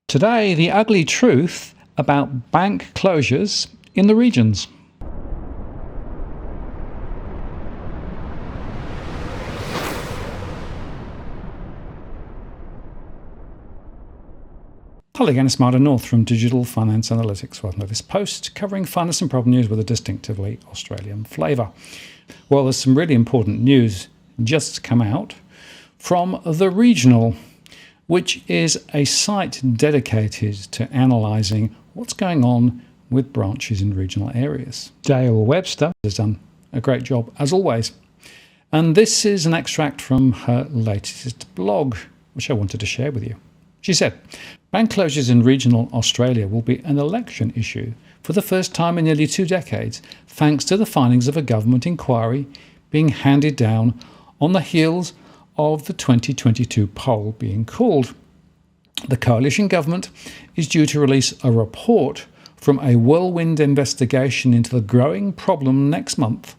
Today, the ugly truth about bank closures in the regions. Hello again, it's Martin North from Digital Finance Analytics. Welcome to this post covering finance and problem news with a distinctively Australian flavour. Well, there's some really important news just come out from The Regional, which is a site dedicated to analysing what's going on with branches in regional areas. Dale Webster has done a great job, as always. And this is an extract from her latest blog, which I wanted to share with you. She said, bank closures in regional Australia will be an election issue for the first time in nearly 2 decades, thanks to the findings of a government inquiry being handed down on the heels of the 2022 poll being called. The coalition government is due to release a report from a whirlwind investigation into the growing problem next month,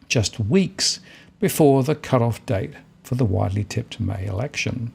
just weeks before the cut-off date for the widely tipped May election.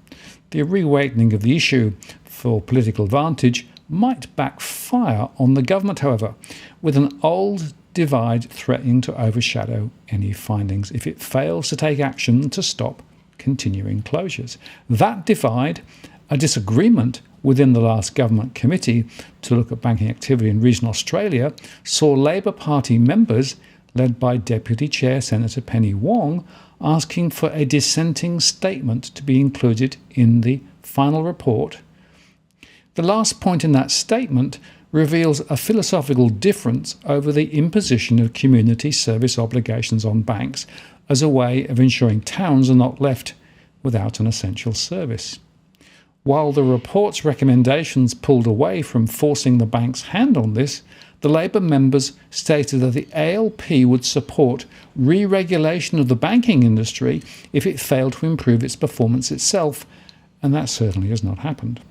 The reawakening of the issue for political advantage might backfire on the government, however, with an old divide threatening to overshadow any findings if it fails to take action to stop continuing closures. That divide, a disagreement within the last government committee to look at banking activity in regional Australia, saw Labor Party members, led by Deputy Chair Senator Penny Wong, asking for a dissenting statement to be included in the final report. The last point in that statement reveals a philosophical difference over the imposition of community service obligations on banks as a way of ensuring towns are not left without an essential service. While the report's recommendations pulled away from forcing the bank's hand on this, the Labor members stated that the ALP would support re-regulation of the banking industry if it failed to improve its performance itself, and that certainly has not happened.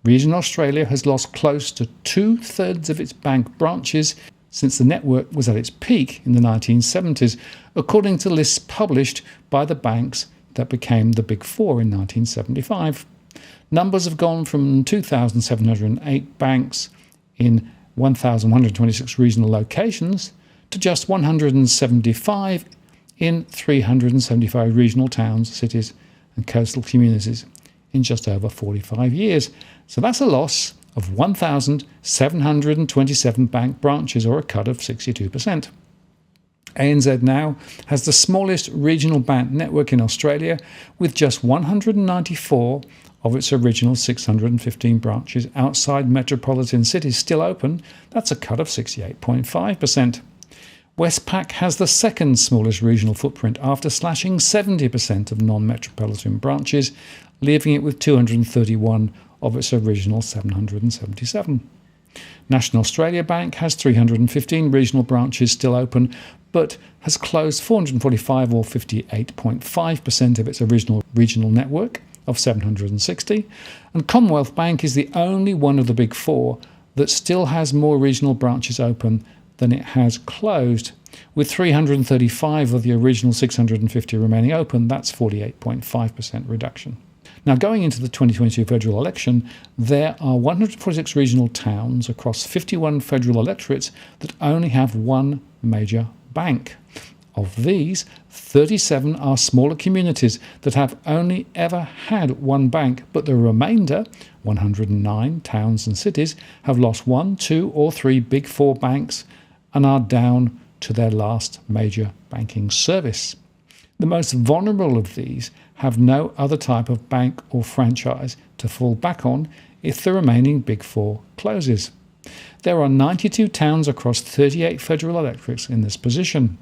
Regional Australia has lost close to 2/3 of its bank branches since the network was at its peak in the 1970s, according to lists published by the banks that became the Big Four in 1975. Numbers have gone from 2,708 banks in 1,126 regional locations to just 175 in 375 regional towns, cities and coastal communities in just over 45 years. So that's a loss of 1,727 bank branches, or a cut of 62%. ANZ now has the smallest regional bank network in Australia, with just 194 of its original 615 branches outside metropolitan cities still open. That's a cut of 68.5%. Westpac has the second smallest regional footprint after slashing 70% of non-metropolitan branches, leaving it with 231 of its original 777. National Australia Bank has 315 regional branches still open, but has closed 445, or 58.5% of its original regional network of 760. And Commonwealth Bank is the only one of the Big Four that still has more regional branches open than it has closed, with 335 of the original 650 remaining open. That's 48.5% reduction. Now, going into the 2022 federal election, there are 146 regional towns across 51 federal electorates that only have one major bank. Of these, 37 are smaller communities that have only ever had one bank, but the remainder, 109 towns and cities, have lost 1, 2 or 3 Big Four banks and are down to their last major banking service. The most vulnerable of these have no other type of bank or franchise to fall back on if the remaining Big Four closes. There are 92 towns across 38 federal electorates in this position.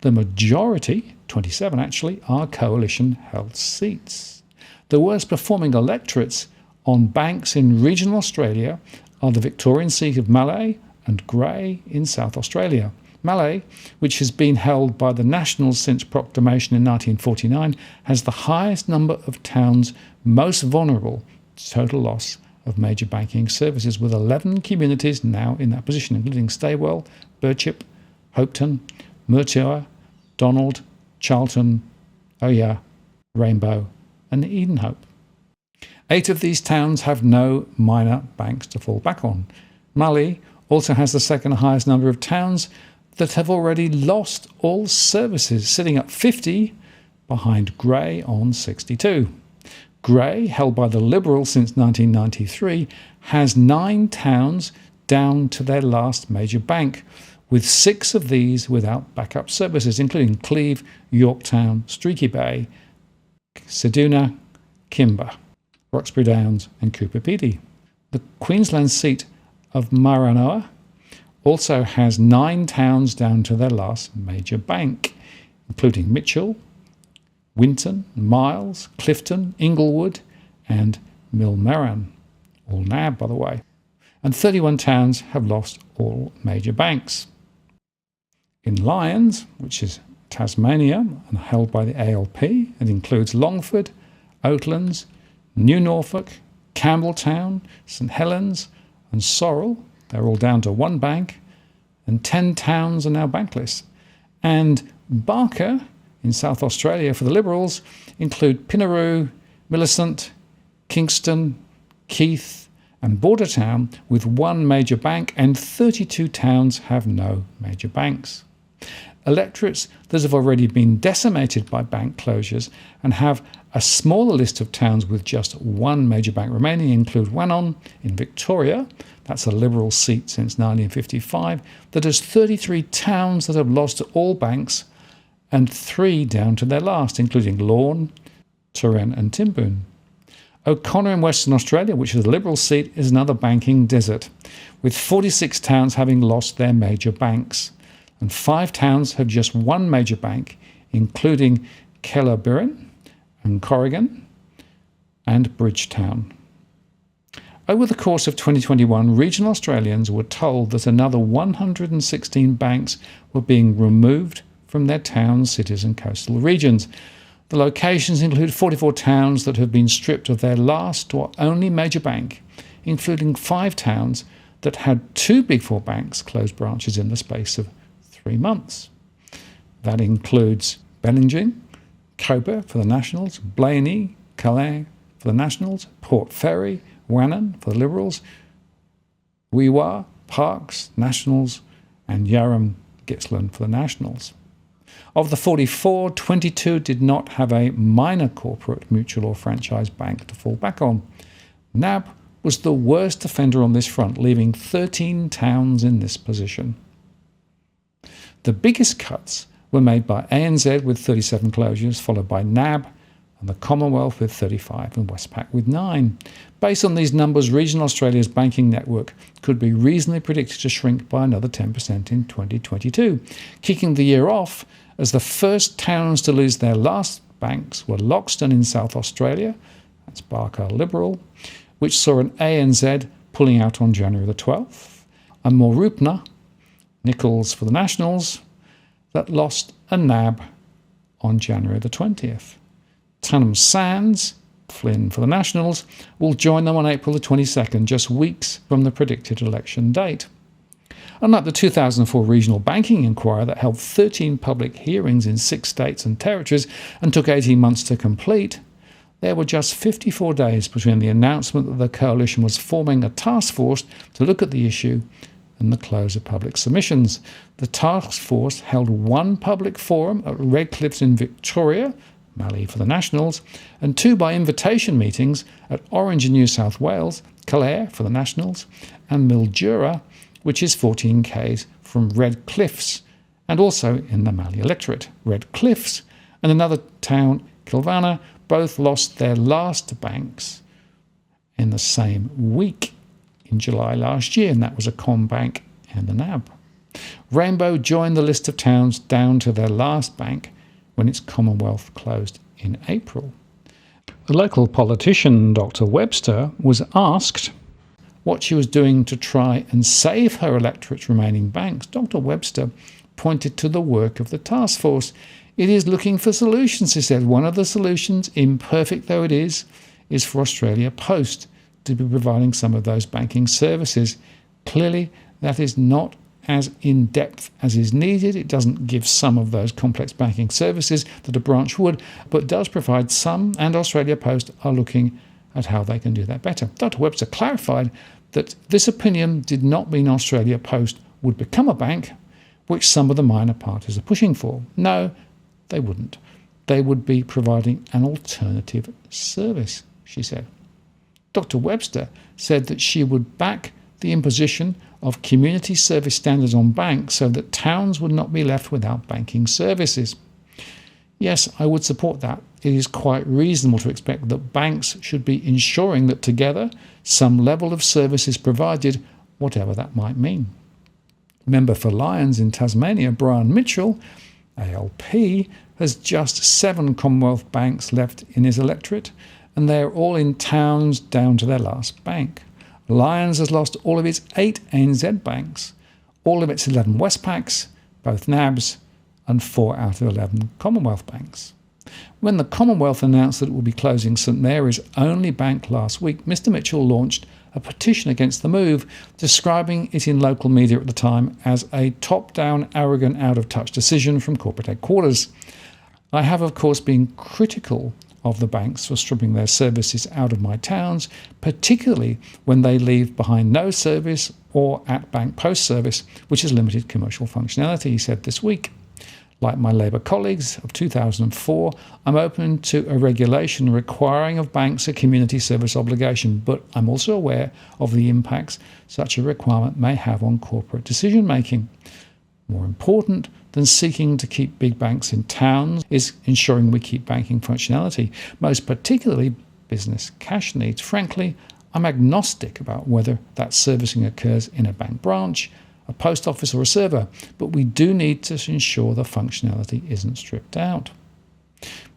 The majority, 27 actually, are coalition-held seats. The worst performing electorates on banks in regional Australia are the Victorian seat of Mallee and Grey in South Australia. Mallee, which has been held by the Nationals since proclamation in 1949, has the highest number of towns most vulnerable to total loss of major banking services, with 11 communities now in that position, including Staywell, Birchip, Hopetoun, Murtua, Donald, Charlton, Oya, Rainbow and Edenhope. 8 of these towns have no minor banks to fall back on. Mali also has the second highest number of towns that have already lost all services, sitting at 50 behind Grey on 62. Grey, held by the Liberals since 1993, has 9 towns down to their last major bank, with 6 of these without backup services, including Cleve, Yorktown, Streaky Bay, Ceduna, Kimber, Roxbury Downs and Cooper Pedy. The Queensland seat of Maranoa also has 9 towns down to their last major bank, including Mitchell, Winton, Miles, Clifton, Inglewood and Millmerran, all NAB by the way. And 31 towns have lost all major banks. In Lyons, which is Tasmania and held by the ALP, it includes Longford, Oatlands, New Norfolk, Campbelltown, St Helens and Sorrel. They're all down to 1 bank, and 10 towns are now bankless. And Barker in South Australia for the Liberals include Pinnaroo, Millicent, Kingston, Keith and Bordertown with 1 major bank, and 32 towns have no major banks. Electorates that have already been decimated by bank closures and have a smaller list of towns with just 1 major bank remaining include Wannon in Victoria, that's a Liberal seat since 1955, that has 33 towns that have lost all banks and 3 down to their last, including Lorne, Turren and Timboon. O'Connor in Western Australia, which is a Liberal seat, is another banking desert, with 46 towns having lost their major banks. And 5 towns have just 1 major bank, including Kellerberrin and Corrigan and Bridgetown. Over the course of 2021, regional Australians were told that another 116 banks were being removed from their towns, cities and coastal regions. The locations include 44 towns that have been stripped of their last or only major bank, including 5 towns that had 2 Big Four banks close branches in the space of 3 months. That includes Bellinging, Cobar for the Nationals, Blaney, Calais for the Nationals, Port Fairy, Wannon for the Liberals, Wee-Waa, Parkes, Nationals and Yarram Gippsland for the Nationals. Of the 44, 22 did not have a minor corporate, mutual or franchise bank to fall back on. NAB was the worst offender on this front, leaving 13 towns in this position. The biggest cuts were made by ANZ with 37 closures, followed by NAB and the Commonwealth with 35 and Westpac with 9. Based on these numbers, regional Australia's banking network could be reasonably predicted to shrink by another 10% in 2022, kicking the year off as the first towns to lose their last banks were Loxton in South Australia, that's Barker Liberal, which saw an ANZ pulling out on January the 12th, and Mooroopna, Nichols for the Nationals, that lost a NAB on January the 20th. Tunham Sands, Flynn for the Nationals, will join them on April the 22nd, just weeks from the predicted election date. Unlike the 2004 Regional Banking Inquiry that held 13 public hearings in 6 states and territories and took 18 months to complete, there were just 54 days between the announcement that the coalition was forming a task force to look at the issue and the close of public submissions. The task force held 1 public forum at Redcliffe in Victoria, Mallee for the Nationals, and 2 by invitation meetings at Orange in New South Wales, Calais for the Nationals, and Mildura, which is 14 k's from Redcliffs, and also in the Mallee electorate. Redcliffs and another town, Kilvana, both lost their last banks in the same week in July last year, and that was a CommBank and the NAB. Rainbow joined the list of towns down to their last bank when its Commonwealth closed in April. The local politician, Dr. Webster, was asked what she was doing to try and save her electorate's remaining banks. Dr. Webster pointed to the work of the task force. It is looking for solutions, he said. One of the solutions, imperfect though it is for Australia Post to be providing some of those banking services. Clearly, that is not as in-depth as is needed. It doesn't give some of those complex banking services that a branch would, but does provide some, and Australia Post are looking at how they can do that better. Dr. Webster clarified that this opinion did not mean Australia Post would become a bank, which some of the minor parties are pushing for. No, they wouldn't. They would be providing an alternative service, she said. Dr. Webster said that she would back the imposition of community service standards on banks so that towns would not be left without banking services. Yes, I would support that. It is quite reasonable to expect that banks should be ensuring that together some level of service is provided, whatever that might mean. Member for Lyons in Tasmania, Brian Mitchell, ALP, has just 7 Commonwealth banks left in his electorate, and they are all in towns down to their last bank. Lyons has lost all of its 8 ANZ banks, all of its 11 Westpacs, both NABs, and 4 out of 11 Commonwealth banks. When the Commonwealth announced that it would be closing St Mary's only bank last week, Mr Mitchell launched a petition against the move, describing it in local media at the time as a top-down, arrogant, out-of-touch decision from corporate headquarters. I have, of course, been critical of the banks for stripping their services out of my towns, particularly when they leave behind no service or at-bank post service, which has limited commercial functionality, he said this week. Like my Labour colleagues of 2004, I'm open to a regulation requiring of banks a community service obligation, but I'm also aware of the impacts such a requirement may have on corporate decision-making. More important than seeking to keep big banks in towns is ensuring we keep banking functionality, most particularly business cash needs. Frankly, I'm agnostic about whether that servicing occurs in a bank branch, a post office or a server, but we do need to ensure the functionality isn't stripped out.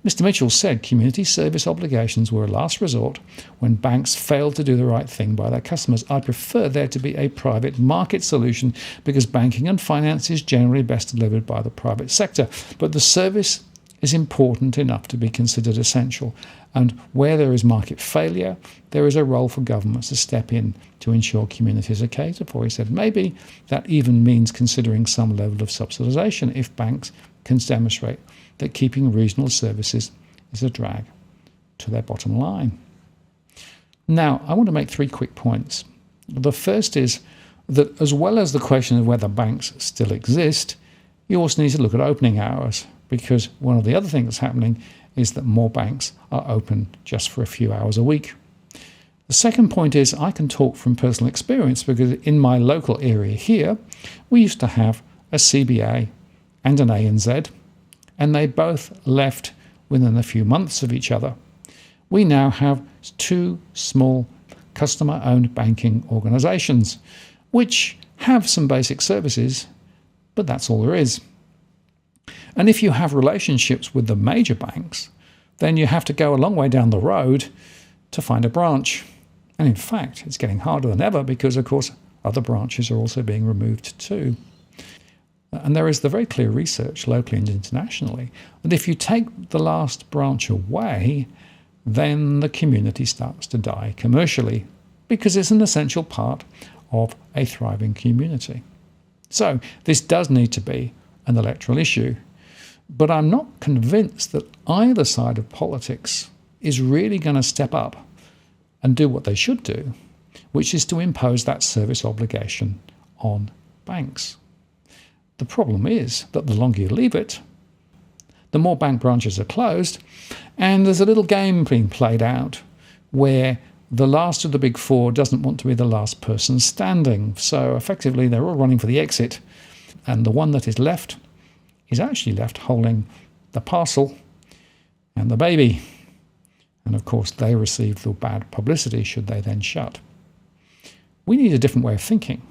Mr Mitchell said community service obligations were a last resort when banks failed to do the right thing by their customers. I prefer there to be a private market solution because banking and finance is generally best delivered by the private sector, but the service is important enough to be considered essential, and where there is market failure, there is a role for governments to step in to ensure communities are catered for. He said maybe that even means considering some level of subsidisation if banks can demonstrate that keeping regional services is a drag to their bottom line. Now, I want to make 3 quick points. The first is that as well as the question of whether banks still exist, you also need to look at opening hours, because one of the other things that's happening is that more banks are open just for a few hours a week. The second point is I can talk from personal experience because in my local area here, we used to have a CBA and an ANZ, and they both left within a few months of each other. We now have 2 small customer-owned banking organisations, which have some basic services, but that's all there is. And if you have relationships with the major banks, then you have to go a long way down the road to find a branch. And in fact, it's getting harder than ever because, of course, other branches are also being removed too. And there is the very clear research locally and internationally that if you take the last branch away, then the community starts to die commercially because it's an essential part of a thriving community. So this does need to be an electoral issue. But I'm not convinced that either side of politics is really going to step up and do what they should do, which is to impose that service obligation on banks. The problem is that the longer you leave it, the more bank branches are closed, and there's a little game being played out where the last of the big 4 doesn't want to be the last person standing. So effectively, they're all running for the exit, and the one that is left is actually left holding the parcel and the baby. And of course, they receive the bad publicity should they then shut. We need a different way of thinking,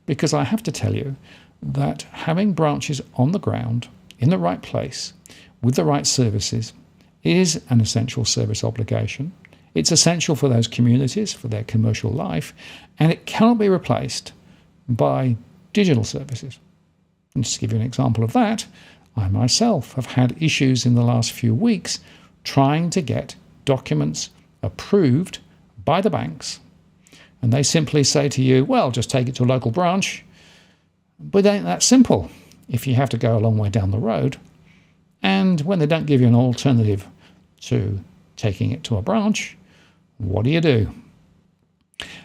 because I have to tell you that having branches on the ground, in the right place, with the right services, is an essential service obligation. It's essential for those communities, for their commercial life, and it cannot be replaced by digital services. And just to give you an example of that, I myself have had issues in the last few weeks trying to get documents approved by the banks. And they simply say to you, well, just take it to a local branch. But it ain't that simple if you have to go a long way down the road. And when they don't give you an alternative to taking it to a branch, What do you do?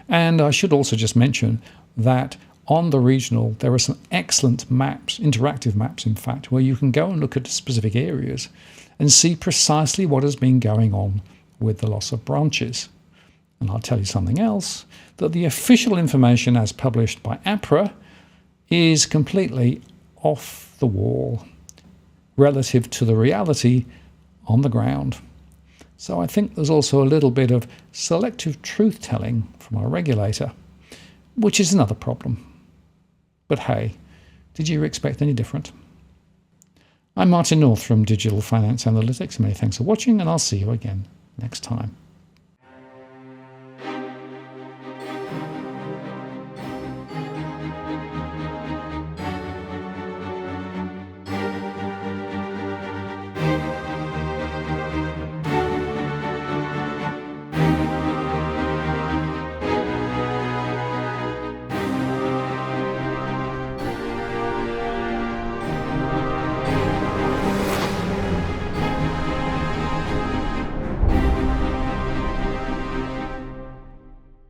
And I should also just mention that on the regional, there are some excellent maps, interactive maps, in fact, where you can go and look at specific areas and see precisely what has been going on with the loss of branches. And I'll tell you something else, that the official information as published by APRA is completely off the wall relative to the reality on the ground. So I think there's also a little bit of selective truth-telling from our regulator, which is another problem. But hey, did you expect any different? I'm Martin North from Digital Finance Analytics. Many thanks for watching, and I'll see you again next time.